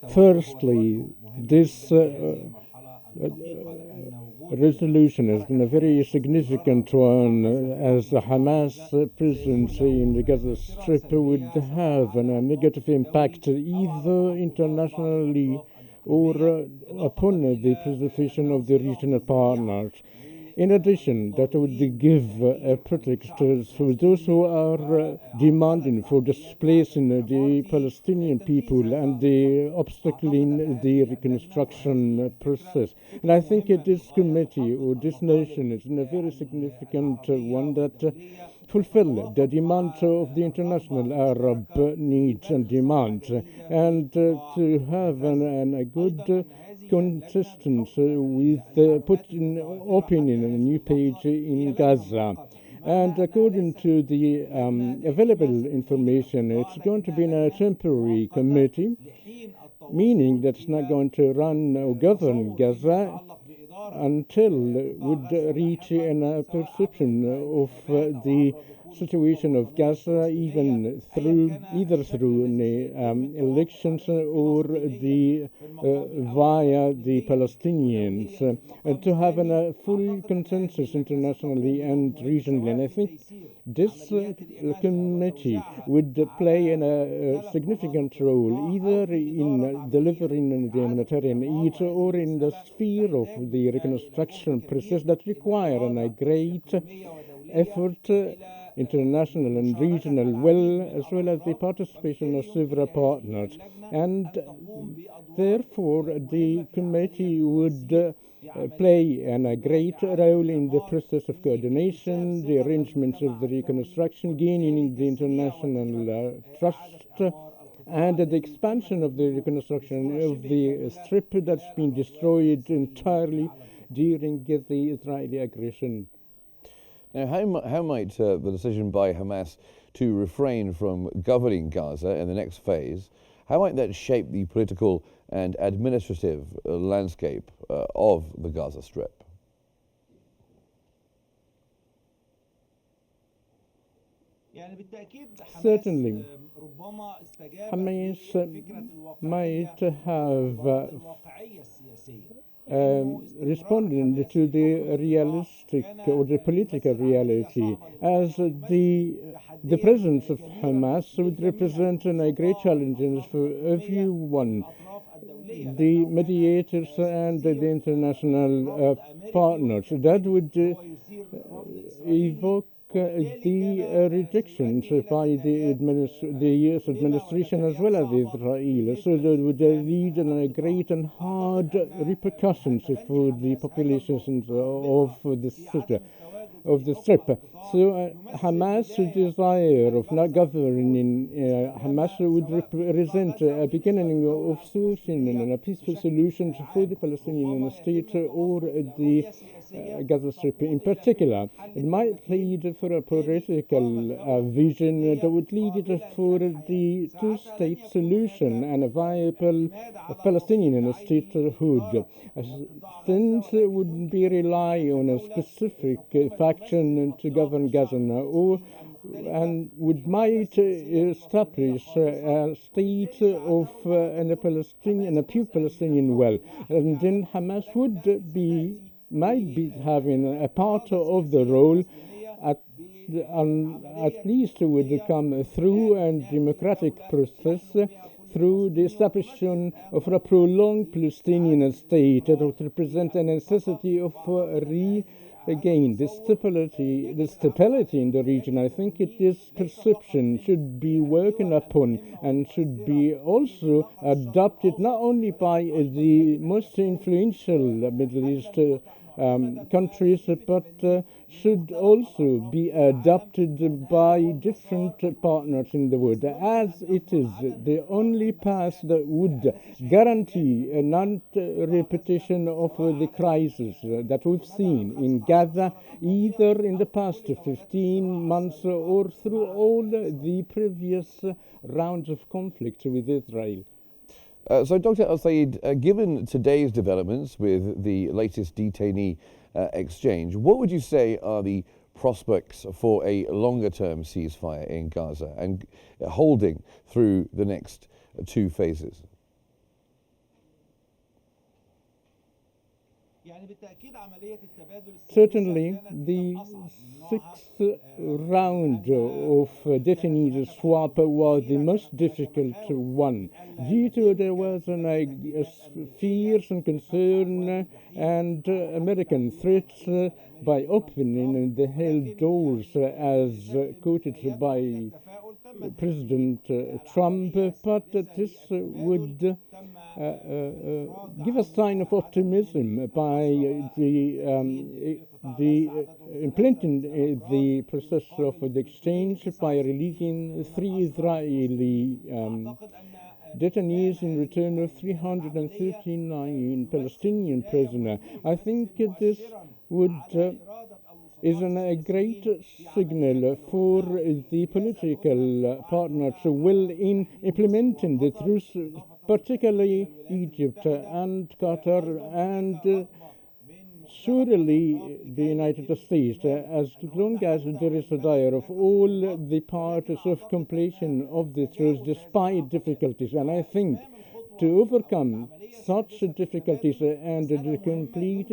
Firstly, this resolution has been a very significant one, as the Hamas presence in the Gaza Strip would have a negative impact either internationally or upon the preservation of the regional partners. In addition, that would give a pretext for those who are demanding for displacing the Palestinian people and the obstacling the reconstruction process. And I think this committee or this nation is a very significant one that fulfill the demands of the international Arab needs and demands, and to have a good consistency with putting opinion on a new page in Gaza. And according to the available information, it's going to be in a temporary committee, meaning that it's not going to run or govern Gaza until would reach a perception of the situation of Gaza, either through elections or via the Palestinians, to have a full consensus internationally and regionally. And I think this committee would play a significant role either in delivering the humanitarian aid or in the sphere of the reconstruction process that require a great effort, international and regional, as well as the participation of several partners. And therefore, the committee would play a great role in the process of coordination, the arrangements of the reconstruction, gaining the international trust, and the expansion of the reconstruction of the strip that's been destroyed entirely during the Israeli aggression. Now, how might the decision by Hamas to refrain from governing Gaza in the next phase, how might that shape the political and administrative landscape of the Gaza Strip? Certainly, Hamas might have responding to the realistic or the political reality, as the presence of Hamas would represent a great challenge for everyone, the mediators and the international partners. That would evoke the rejections by the U.S. administration as well as Israel. So that would lead to great and hard repercussions for the populations of the city, of the Strip. So Hamas' desire of not governing, Hamas would represent a beginning of solution and a peaceful solution for the Palestinian state or the Gaza Strip in particular. It might lead for a political vision that would lead for the two-state solution and a viable Palestinian statehood. Things would be rely on a specific faction to govern Gaza and might establish a state of a pure Palestinian will. And then Hamas might be having a part of the role at least would come through a democratic process, through the establishment of a prolonged Palestinian state that would represent a necessity of regain the stability in the region. I think this perception should be worked upon and should be also adopted not only by the most influential Middle East countries, but should also be adopted by different partners in the world, as it is the only path that would guarantee a non-repetition of the crisis that we've seen in Gaza, either in the past 15 months or through all the previous rounds of conflict with Israel. So, Dr. Al-Saeid, given today's developments with the latest detainee exchange, what would you say are the prospects for a longer-term ceasefire in Gaza and holding through the next two phases? Certainly, the sixth round of detainees swap was the most difficult one due to there was fears and concern and American threats by opening the hell doors as quoted by President Trump, but this would give a sign of optimism by implementing the process of the exchange by releasing 3 Israeli detainees in return of 339 Palestinian prisoners. I think this would is a great signal for the political partners will in implementing the truce, particularly Egypt and Qatar and surely the United States, as long as there is a desire of all the parties of completion of the truce despite difficulties. And I think to overcome such difficulties and to complete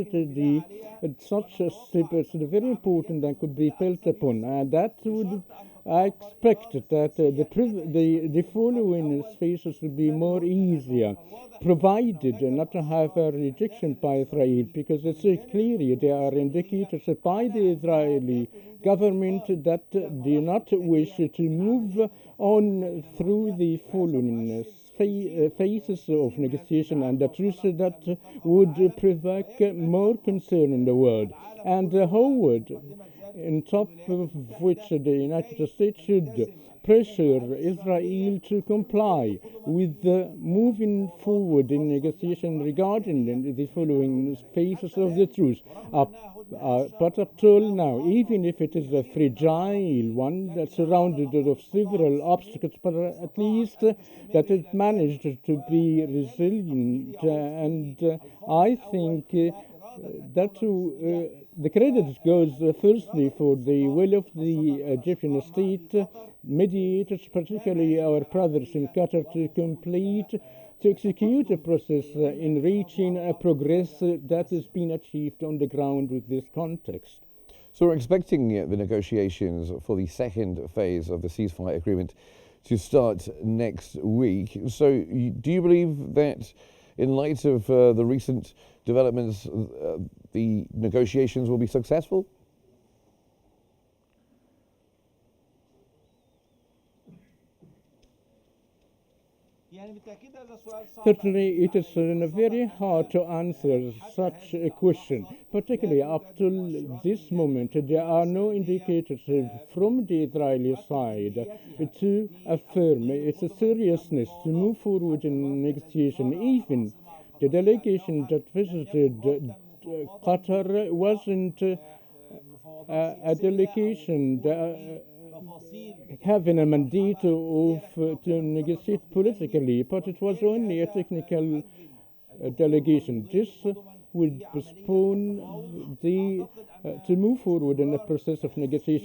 such a step is very important and could be built upon. And that would, I expect that the following phases would be more easier, provided not to have a rejection by Israel, because it's clearly there are indicators by the Israeli government that do not wish to move on through the following phases of negotiation and a truce that would provoke more concern in the world. And Howard, on top of which the United States should pressure Israel to comply with moving forward in negotiation regarding the following phases of the truce. But up till now, even if it is a fragile one that's surrounded of several obstacles, but at least that it managed to be resilient. And I think that the credit goes firstly for the will of the Egyptian state, mediators, particularly our brothers in Qatar, to execute a process in reaching a progress that has been achieved on the ground with this context. So we're expecting the negotiations for the second phase of the ceasefire agreement to start next week. So do you believe that in light of the recent developments, the negotiations will be successful? Certainly, it is very hard to answer such a question, particularly up to this moment. There are no indicators from the Israeli side to affirm its seriousness to move forward in negotiation. Even the delegation that visited Qatar wasn't a delegation having a mandate to negotiate politically, but it was only a technical delegation. This would postpone to move forward in the process of negotiation.